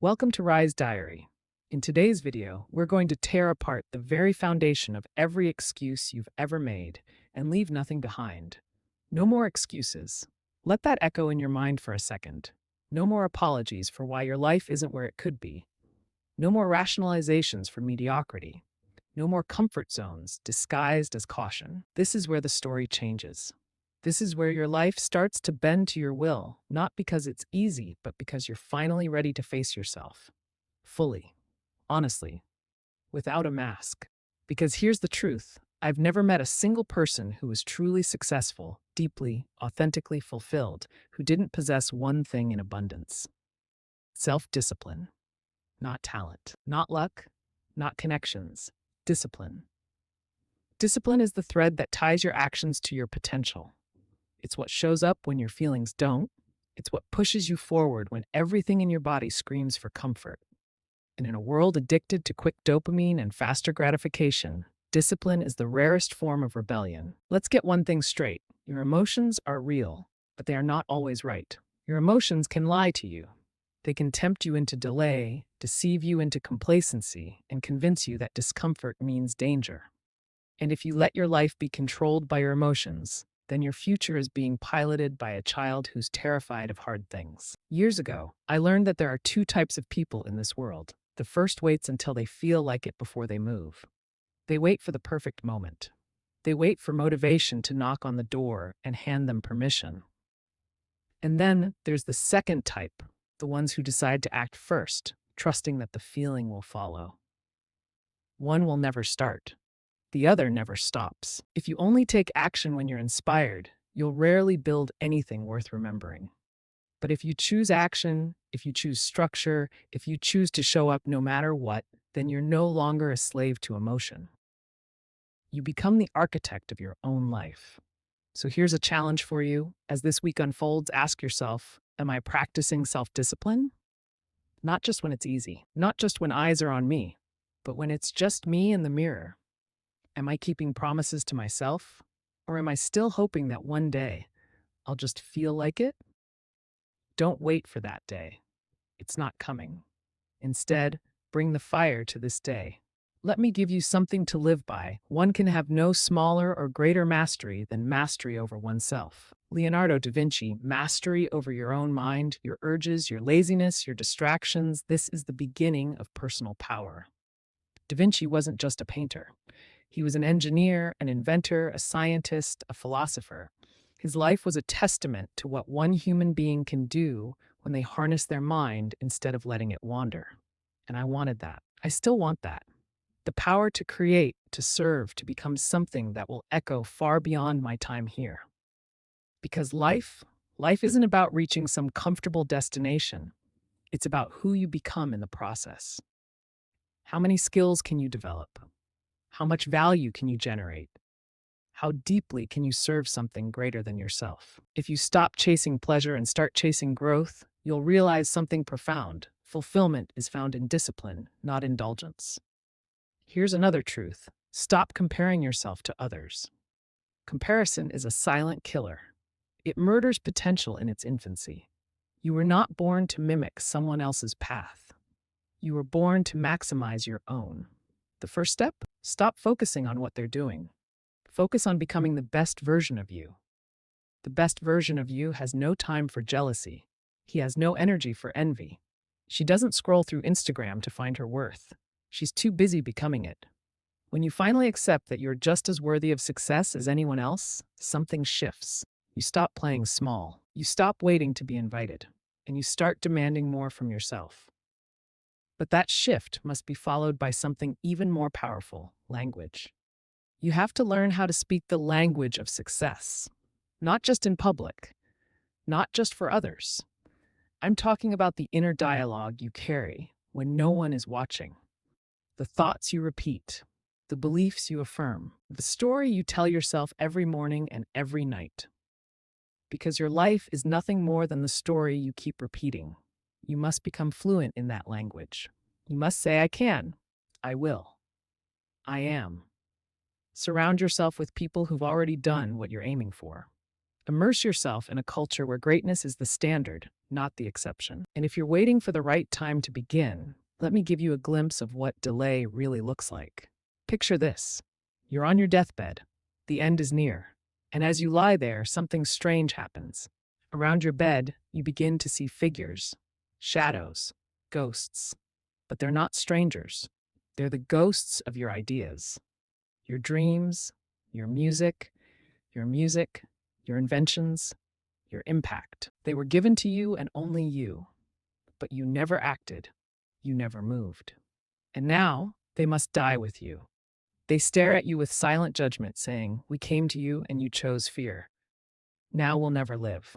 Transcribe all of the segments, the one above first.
Welcome to Rise Diary. In today's video, we're going to tear apart the very foundation of every excuse you've ever made and leave nothing behind. No more excuses. Let that echo in your mind for a second. No more apologies for why your life isn't where it could be. No more rationalizations for mediocrity. No more comfort zones disguised as caution. This is where the story changes. This is where your life starts to bend to your will, not because it's easy, but because you're finally ready to face yourself. Fully, honestly, without a mask. Because here's the truth. I've never met a single person who was truly successful, deeply, authentically fulfilled, who didn't possess one thing in abundance: self-discipline. Not talent, not luck, not connections. Discipline. Discipline is the thread that ties your actions to your potential. It's what shows up when your feelings don't. It's what pushes you forward when everything in your body screams for comfort. And in a world addicted to quick dopamine and faster gratification, discipline is the rarest form of rebellion. Let's get one thing straight. Your emotions are real, but they are not always right. Your emotions can lie to you. They can tempt you into delay, deceive you into complacency, and convince you that discomfort means danger. And if you let your life be controlled by your emotions, then your future is being piloted by a child who's terrified of hard things. Years ago, I learned that there are two types of people in this world. The first waits until they feel like it before they move. They wait for the perfect moment. They wait for motivation to knock on the door and hand them permission. And then there's the second type, the ones who decide to act first, trusting that the feeling will follow. One will never start. The other never stops. If you only take action when you're inspired, you'll rarely build anything worth remembering. But if you choose action, if you choose structure, if you choose to show up no matter what, then you're no longer a slave to emotion. You become the architect of your own life. So here's a challenge for you. As this week unfolds, ask yourself, am I practicing self-discipline? Not just when it's easy, not just when eyes are on me, but when it's just me and the mirror. Am I keeping promises to myself? Or am I still hoping that one day I'll just feel like it? Don't wait for that day. It's not coming. Instead, bring the fire to this day. Let me give you something to live by. One can have no smaller or greater mastery than mastery over oneself. Leonardo da Vinci, mastery over your own mind, your urges, your laziness, your distractions. This is the beginning of personal power. Da Vinci wasn't just a painter. He was an engineer, an inventor, a scientist, a philosopher. His life was a testament to what one human being can do when they harness their mind instead of letting it wander. And I wanted that. I still want that. The power to create, to serve, to become something that will echo far beyond my time here. Because life isn't about reaching some comfortable destination. It's about who you become in the process. How many skills can you develop? How much value can you generate? How deeply can you serve something greater than yourself? If you stop chasing pleasure and start chasing growth, you'll realize something profound. Fulfillment is found in discipline, not indulgence. Here's another truth. Stop comparing yourself to others. Comparison is a silent killer. It murders potential in its infancy. You were not born to mimic someone else's path. You were born to maximize your own. The first step? Stop focusing on what they're doing. Focus on becoming the best version of you. The best version of you has no time for jealousy. He has no energy for envy. She doesn't scroll through Instagram to find her worth. She's too busy becoming it. When you finally accept that you're just as worthy of success as anyone else, something shifts. You stop playing small. You stop waiting to be invited. And you start demanding more from yourself. But that shift must be followed by something even more powerful: language. You have to learn how to speak the language of success, not just in public, not just for others. I'm talking about the inner dialogue you carry when no one is watching, the thoughts you repeat, the beliefs you affirm, the story you tell yourself every morning and every night. Because your life is nothing more than the story you keep repeating. You must become fluent in that language. You must say, I can, I will, I am. Surround yourself with people who've already done what you're aiming for. Immerse yourself in a culture where greatness is the standard, not the exception. And if you're waiting for the right time to begin, let me give you a glimpse of what delay really looks like. Picture this. You're on your deathbed. The end is near. And as you lie there, something strange happens. Around your bed, you begin to see figures, shadows, ghosts. But they're not strangers. They're the ghosts of your ideas, your dreams, your music, your inventions, your impact. They were given to you and only you, but you never acted, you never moved. And now they must die with you. They stare at you with silent judgment, saying, "We came to you and you chose fear. Now we'll never live."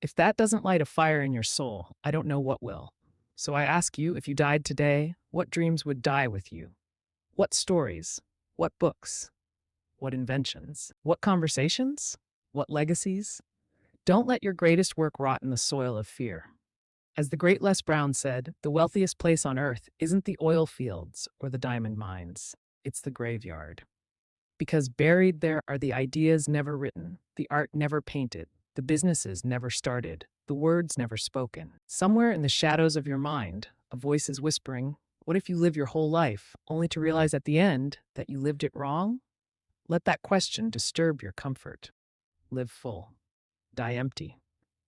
If that doesn't light a fire in your soul, I don't know what will. So I ask you, if you died today, what dreams would die with you? What stories? What books? What inventions? What conversations? What legacies? Don't let your greatest work rot in the soil of fear. As the great Les Brown said, the wealthiest place on earth isn't the oil fields or the diamond mines, it's the graveyard. Because buried there are the ideas never written, the art never painted, the businesses never started, the words never spoken. Somewhere in the shadows of your mind, a voice is whispering, "What if you live your whole life, only to realize at the end that you lived it wrong?" Let that question disturb your comfort. Live full. Die empty.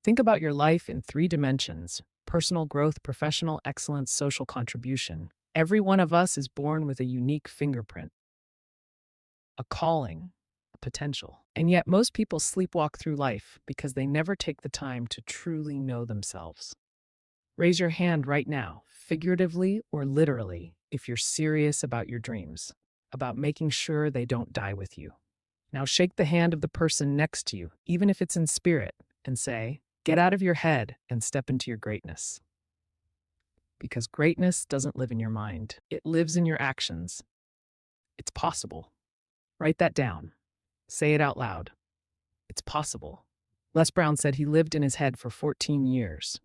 Think about your life in 3 dimensions: personal growth, professional excellence, social contribution. Every one of us is born with a unique fingerprint, a calling, a potential. And yet most people sleepwalk through life because they never take the time to truly know themselves. Raise your hand right now, figuratively or literally, if you're serious about your dreams, about making sure they don't die with you. Now shake the hand of the person next to you, even if it's in spirit, and say, "Get out of your head and step into your greatness." Because greatness doesn't live in your mind, it lives in your actions. It's possible. Write that down. Say it out loud. It's possible. Les Brown said he lived in his head for 14 years.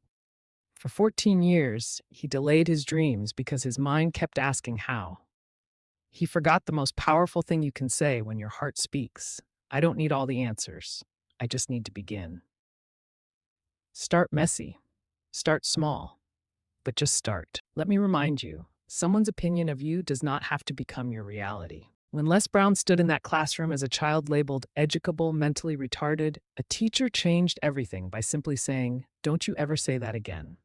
For 14 years, he delayed his dreams because his mind kept asking how. He forgot the most powerful thing you can say when your heart speaks. "I don't need all the answers. I just need to begin." Start messy. Start small. But just start. Let me remind you, someone's opinion of you does not have to become your reality. When Les Brown stood in that classroom as a child labeled educable, mentally retarded, a teacher changed everything by simply saying, "Don't you ever say that again."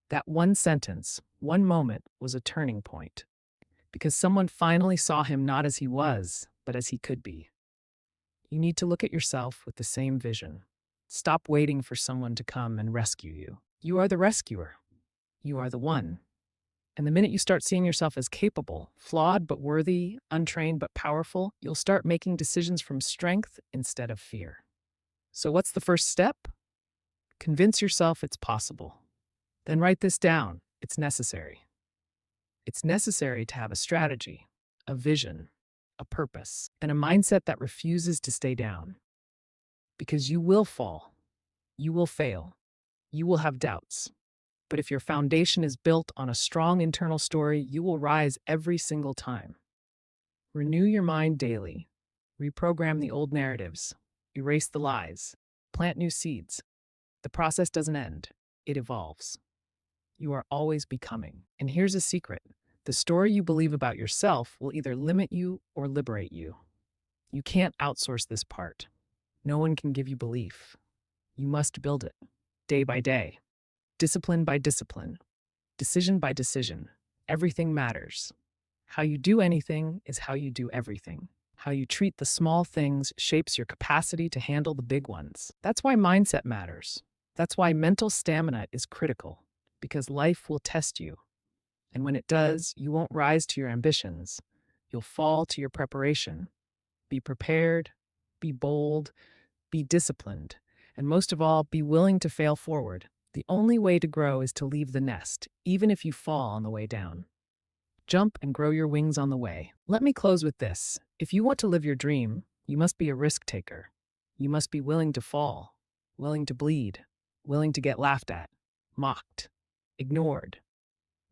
That one sentence, one moment, was a turning point. Because someone finally saw him not as he was, but as he could be. You need to look at yourself with the same vision. Stop waiting for someone to come and rescue you. You are the rescuer. You are the one. And the minute you start seeing yourself as capable, flawed but worthy, untrained but powerful, you'll start making decisions from strength instead of fear. So what's the first step? Convince yourself it's possible. Then write this down. It's necessary. It's necessary to have a strategy, a vision, a purpose, and a mindset that refuses to stay down. Because you will fall. You will fail. You will have doubts. But if your foundation is built on a strong internal story, you will rise every single time. Renew your mind daily. Reprogram the old narratives. Erase the lies. Plant new seeds. The process doesn't end. It evolves. You are always becoming. And here's a secret. The story you believe about yourself will either limit you or liberate you. You can't outsource this part. No one can give you belief. You must build it, day by day, discipline by discipline, decision by decision. Everything matters. How you do anything is how you do everything. How you treat the small things shapes your capacity to handle the big ones. That's why mindset matters. That's why mental stamina is critical, because life will test you. And when it does, you won't rise to your ambitions. You'll fall to your preparation. Be prepared, be bold, be disciplined, and most of all, be willing to fail forward. The only way to grow is to leave the nest, even if you fall on the way down. Jump and grow your wings on the way. Let me close with this. If you want to live your dream, you must be a risk taker. You must be willing to fall, willing to bleed, willing to get laughed at, mocked, ignored,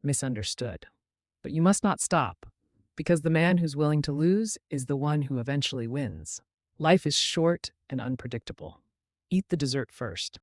misunderstood. But you must not stop, because the man who's willing to lose is the one who eventually wins. Life is short and unpredictable. Eat the dessert first.